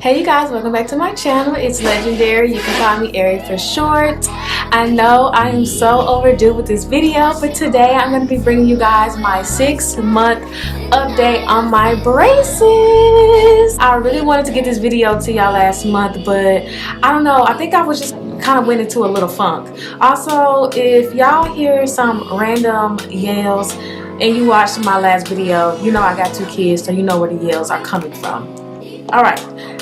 Hey you guys, welcome back to my channel. It's Legendary. You can call me Ari for short. I know I am so overdue with this video, but today I'm going to be bringing you guys my 6-month update on my braces. I really wanted to get this video to y'all last month, but I don't know. I think I was just kind of went into a little funk. Also, if y'all hear some random yells and you watched my last video, you know I got 2 kids, so you know where the yells are coming from. Alright,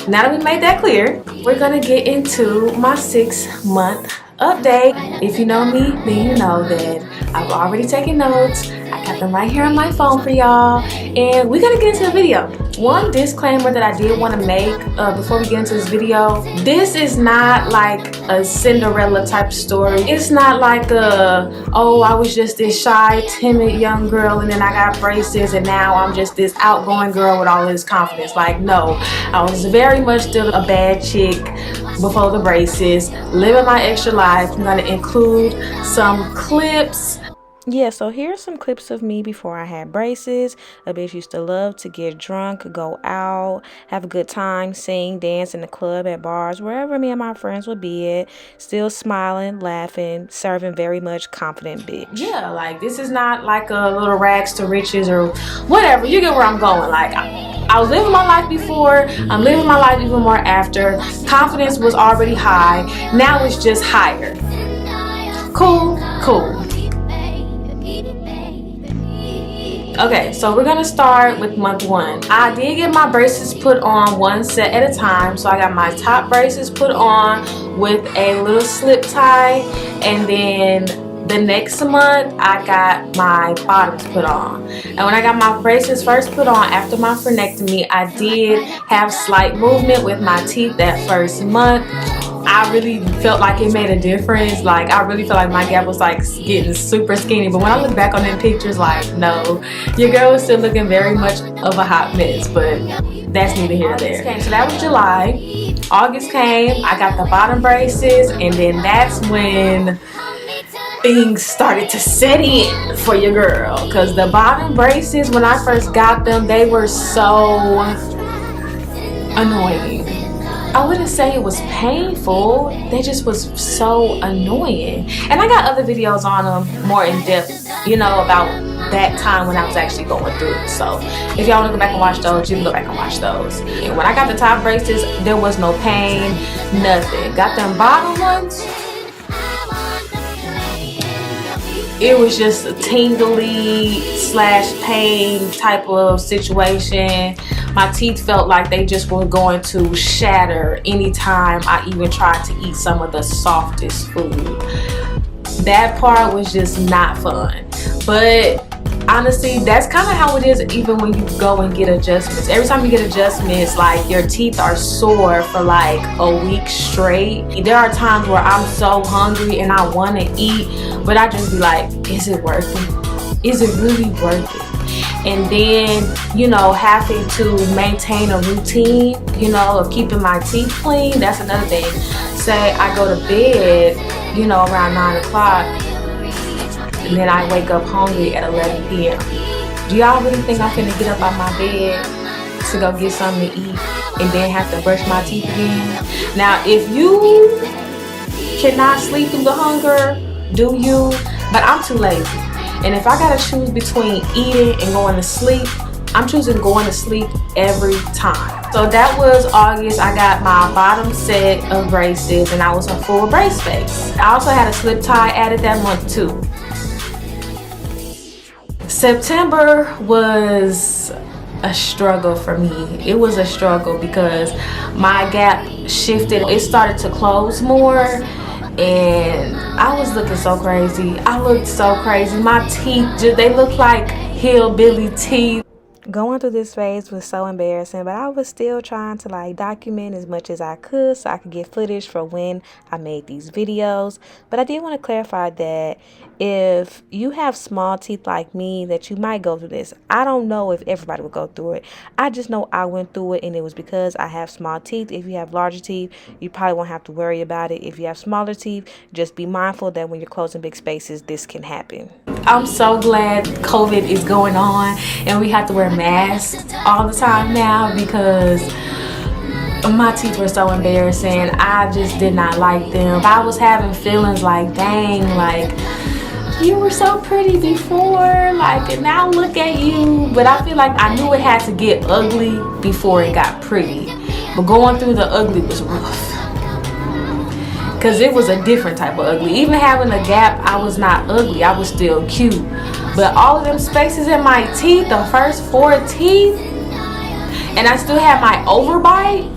now that we made that clear, we're gonna get into my 6-month update. If you know me, then you know that I've already taken notes. I got them right here on my phone for y'all, and we're gonna get into the video. One disclaimer that I did want to make before we get into this video: this is not like a Cinderella type story. It's not like oh, I was just this shy, timid young girl and then I got braces and now I'm just this outgoing girl with all this confidence. Like, no, I was very much still a bad chick before the braces, living my extra life. I'm gonna include some clips. Yeah, so here's some clips of me before I had braces. A bitch used to love to get drunk, go out, have a good time, sing, dance in the club, at bars, wherever me and my friends would be at. Still smiling, laughing, serving very much confident bitch. Yeah, like this is not like a little rags to riches or whatever. You get where I'm going. Like I was living my life before, I'm living my life even more after. Confidence was already high. Now it's just higher. Cool, cool. Okay, so we're gonna start with month 1. I did get my braces put on 1 set at a time. So I got my top braces put on with a little slip tie, and then the next month I got my bottoms put on. And when I got my braces first put on after my frenectomy, I did have slight movement with my teeth that first month. I really felt like it made a difference. Like, I really felt like my gap was like getting super skinny. But when I look back on them pictures, like, no, your girl was still looking very much of a hot mess. But that's neither here nor there. So that was July. August came, I got the bottom braces, and then that's when things started to set in for your girl. Because the bottom braces, when I first got them, they were so annoying. I wouldn't say it was painful, they just was so annoying. And I got other videos on them more in depth, you know, about that time when I was actually going through it. So if y'all want to go back and watch those, you can go back and watch those. And when I got the top braces, there was no pain, nothing. Got them bottom ones, it was just a tingly / pain type of situation. My teeth felt like they just were going to shatter anytime I even tried to eat some of the softest food. That part was just not fun. But honestly, that's kind of how it is even when you go and get adjustments. Every time you get adjustments, like your teeth are sore for like a week straight. There are times where I'm so hungry and I want to eat, but I just be like, is it worth it? Is it really worth it? And then, you know, having to maintain a routine, you know, of keeping my teeth clean. That's another thing. Say I go to bed, you know, around 9 o'clock, and then I wake up hungry at 11 p.m. Do y'all really think I'm finna get up out my bed to go get something to eat and then have to brush my teeth again? Now, if you cannot sleep through the hunger, do you? But I'm too lazy. And if I gotta choose between eating and going to sleep, I'm choosing going to sleep every time. So that was August. I got my bottom set of braces and I was a full brace face. I also had a slip tie added that month too. September was a struggle for me. It was a struggle because my gap shifted. It started to close more. And I was looking so crazy. I looked so crazy. My teeth, they looked like hillbilly teeth. Going through this phase was so embarrassing, but I was still trying to like document as much as I could so I could get footage for when I made these videos. But I did want to clarify that if you have small teeth like me, that you might go through this. I don't know if everybody would go through it. I just know I went through it, and it was because I have small teeth. If you have larger teeth, you probably won't have to worry about it. If you have smaller teeth, just be mindful that when you're closing big spaces, this can happen. I'm so glad COVID is going on and we have to wear masks all the time now, because My teeth were so embarrassing. I just did not like them. I was having feelings like, dang, like, you were so pretty before, like, and now look at you. But I feel like I knew it had to get ugly before it got pretty. But going through the ugly was rough. Because it was a different type of ugly. Even having a gap, I was not ugly. I was still cute. But all of them spaces in my teeth, the first 4 teeth, and I still had my overbite.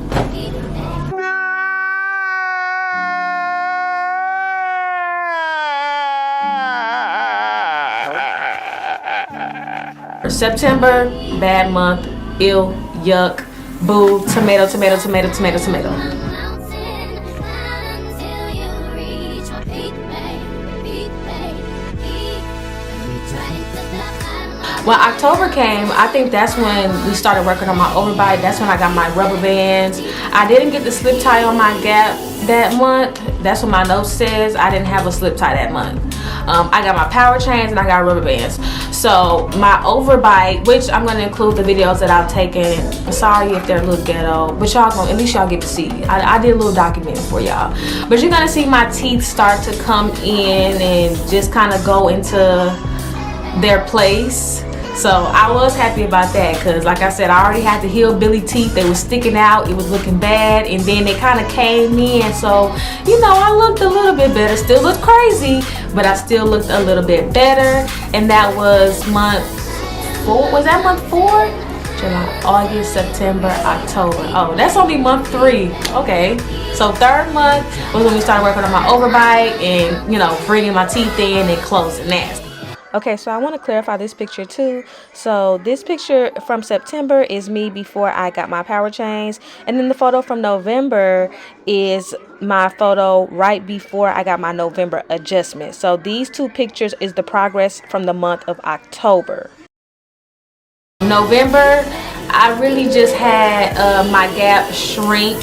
September, bad month, ill, yuck, boo, tomato, tomato, tomato, tomato, tomato. When October came, I think that's when we started working on my overbite. That's when I got my rubber bands. I didn't get the slip tie on my gap that month. That's what my note says. I didn't have a slip tie that month. I got my power chains and I got rubber bands. So my overbite, which I'm gonna include the videos that I've taken. I'm sorry if they're a little ghetto, but y'all gonna, at least y'all get to see. I did a little documenting for y'all. But you're gonna see my teeth start to come in and just kind of go into their place. So I was happy about that because, like I said, I already had the hillbilly teeth. They were sticking out. It was looking bad. And then they kind of came in. So, you know, I looked a little bit better. Still looked crazy, but I still looked a little bit better. And that was month 4. Was that month 4? July, August, September, October. Oh, that's only month 3. Okay. So 3rd month was when we started working on my overbite and, you know, bringing my teeth in and closing nasty. Okay, so I want to clarify this picture too. So this picture from September is me before I got my power chains. And then the photo from November is my photo right before I got my November adjustment. So these 2 pictures is the progress from the month of October. November, I really just had my gap shrink.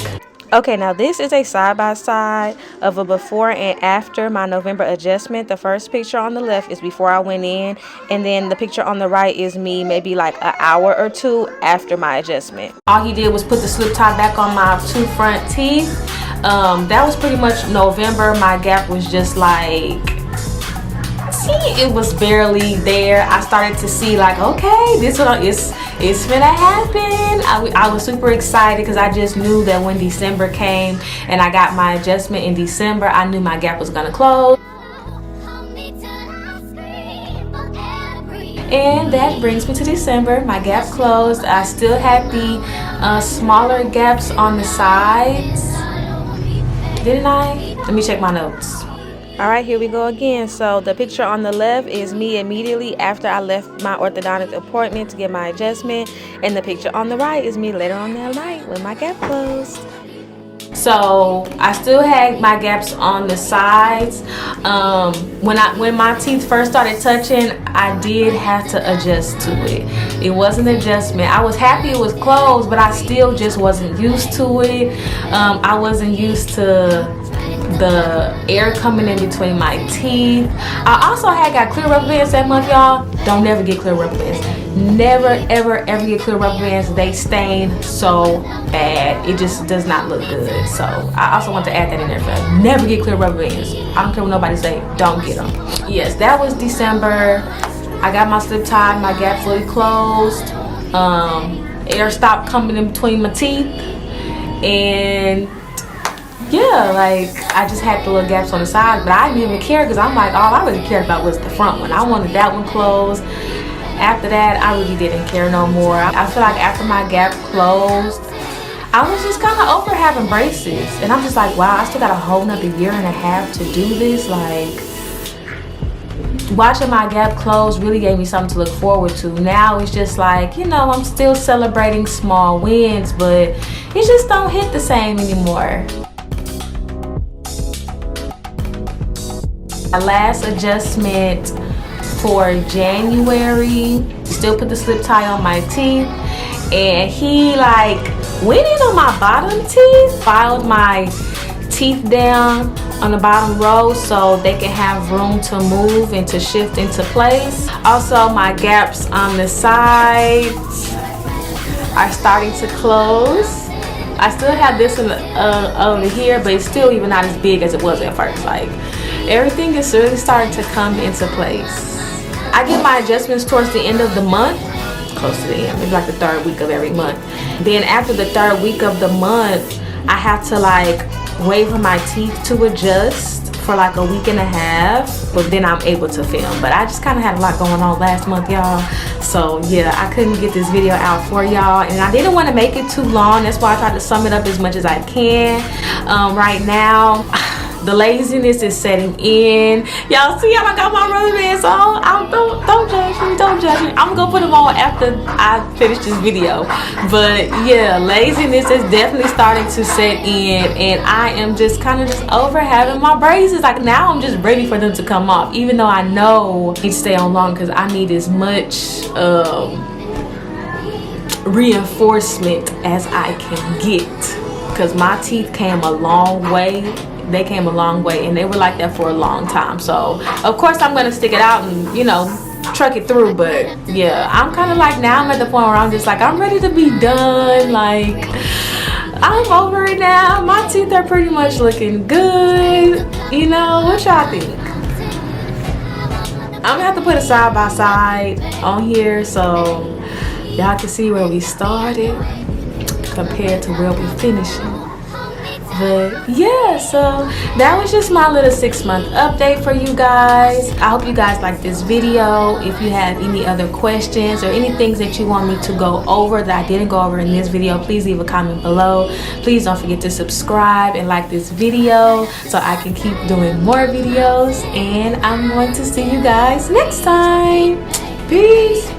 Okay, now this is a side-by-side of a before and after my November adjustment. The first picture on the left is before I went in, and then the picture on the right is me maybe like an hour or 2 after my adjustment. All he did was put the slip tie back on my 2 front teeth. That was pretty much November. My gap was just like, see, it was barely there. I started to see like, okay, this one it's gonna happen. I was super excited because I just knew that when December came and I got my adjustment in December, I knew my gap was gonna close. And that brings me to December. My gap closed. I still had the smaller gaps on the sides. Didn't I? Let me check my notes. All right, here we go again. So the picture on the left is me immediately after I left my orthodontist appointment to get my adjustment. And the picture on the right is me later on that night when my gap closed. So I still had my gaps on the sides. When my teeth first started touching, I did have to adjust to it. It was an adjustment. I was happy it was closed, but I still just wasn't used to it. I wasn't used to the air coming in between my teeth. I also had got clear rubber bands that month, y'all. Don't never get clear rubber bands. Never, ever, ever get clear rubber bands. They stain so bad. It just does not look good. So I also want to add that in there for you. Never get clear rubber bands. I don't care what nobody say. Don't get them. Yes, that was December. I got my slip tie. My gap fully closed. Air stopped coming in between my teeth. And yeah, like I just had the little gaps on the side, but I didn't even care because I'm like, all I really cared about was the front one. I wanted that one closed. After that, I really didn't care no more. I feel like after my gap closed, I was just kind of over having braces. And I'm just like, wow, I still got a whole nother year and a half to do this. Like, watching my gap close really gave me something to look forward to. Now it's just like, you know, I'm still celebrating small wins, but it just don't hit the same anymore. My last adjustment for January, still put the slip tie on my teeth, and he like went in on my bottom teeth, filed my teeth down on the bottom row so they can have room to move and to shift into place. Also, my gaps on the sides are starting to close. I still have this over here, but it's still even not as big as it was at first. Like, everything is really starting to come into place. I get my adjustments towards the end of the month, close to the end, maybe like the 3rd week of every month. Then after the 3rd week of the month, I have to like wait for my teeth to adjust for like a week and a half, but then I'm able to film. But I just kind of had a lot going on last month, y'all. So yeah, I couldn't get this video out for y'all, and I didn't want to make it too long. That's why I tried to sum it up as much as I can. Right now, the laziness is setting in. Y'all see how I got my rubber bands on? Don't judge me, don't judge me. I'm gonna put them on after I finish this video. But yeah, laziness is definitely starting to set in, and I am just kind of just over having my braces. Like, now I'm just ready for them to come off, even though I know I need to stay on long because I need as much reinforcement as I can get, because my teeth came a long way. They came a long way, and they were like that for a long time. So of course I'm gonna stick it out and, you know, truck it through. But yeah, I'm kind of like, now I'm at the point where I'm just like, I'm ready to be done. Like, I'm over it now. My teeth are pretty much looking good. You know, what y'all think? I'm gonna have to put a side by side on here so y'all can see where we started compared to where we finishing. But yeah, so that was just my little 6-month update for you guys. I hope you guys like this video. If you have any other questions or any things that you want me to go over that I didn't go over in this video, please leave a comment below. Please don't forget to subscribe and like this video so I can keep doing more videos. And I'm going to see you guys next time. Peace.